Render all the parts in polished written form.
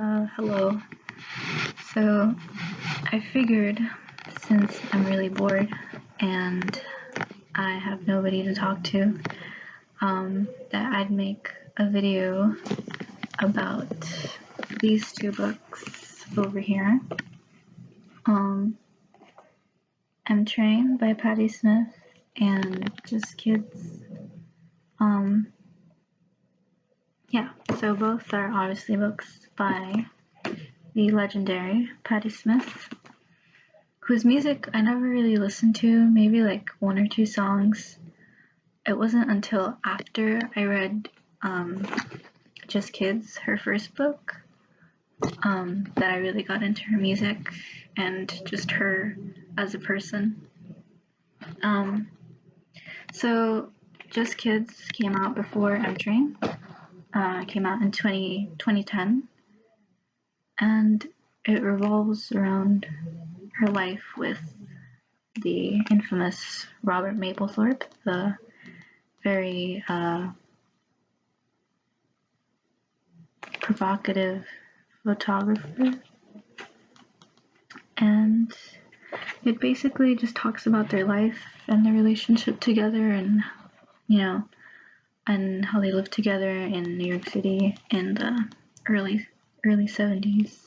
Hello. So, I figured since I'm really bored and I have nobody to talk to, that I'd make a video about these two books over here. M Train by Patti Smith and Just Kids. Yeah, so both are obviously books by the legendary Patti Smith, whose music I never really listened to, maybe like one or two songs. It wasn't until after I read Just Kids, her first book, that I really got into her music and just her as a person. So Just Kids came out before M Train. Came out in 2010, and it revolves around her life with the infamous Robert Mapplethorpe, the very provocative photographer. And it basically just talks about their life and their relationship together, and and how they lived together in New York City in the early 70s.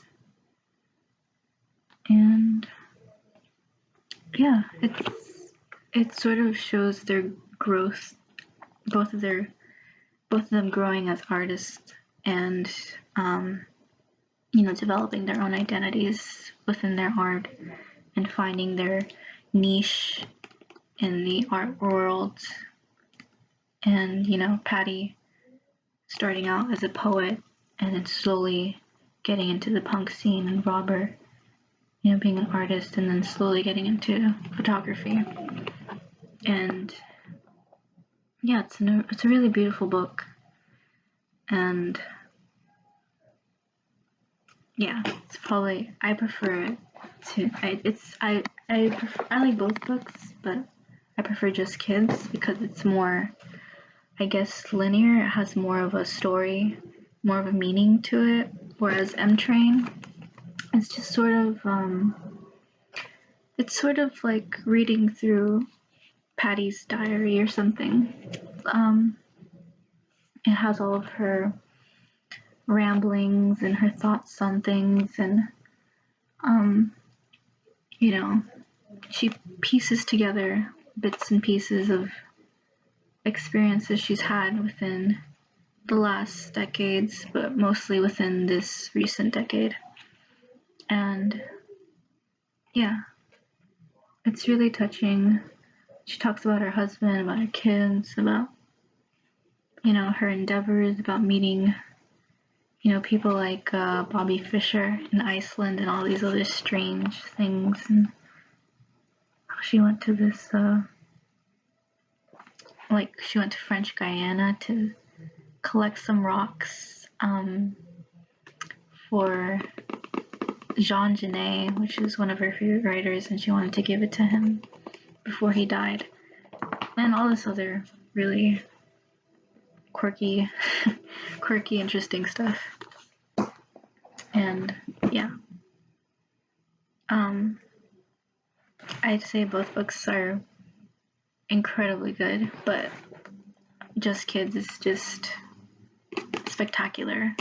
And yeah, it sort of shows their growth, both of them growing as artists and developing their own identities within their art and finding their niche in the art world. And Patti starting out as a poet and then slowly getting into the punk scene, and Robert being an artist and then slowly getting into photography. And yeah, it's a really beautiful book. And yeah, it's probably, I prefer it to, I like both books, but I prefer Just Kids because it's more, I guess, linear. It has more of a story, more of a meaning to it, whereas M Train, it's just sort of it's sort of like reading through Patti's diary or something. It has all of her ramblings and her thoughts on things, and she pieces together bits and pieces of experiences she's had within the last decades, but mostly within this recent decade. And yeah, it's really touching. She talks about her husband, about her kids, about her endeavors, about meeting people like Bobby Fischer in Iceland and all these other strange things, and how she went to this she went to French Guiana to collect some rocks for Jean Genet, which is one of her favorite writers, and she wanted to give it to him before he died, and all this other really quirky, interesting stuff. And yeah, I'd say both books are incredibly good, but Just Kids is just spectacular.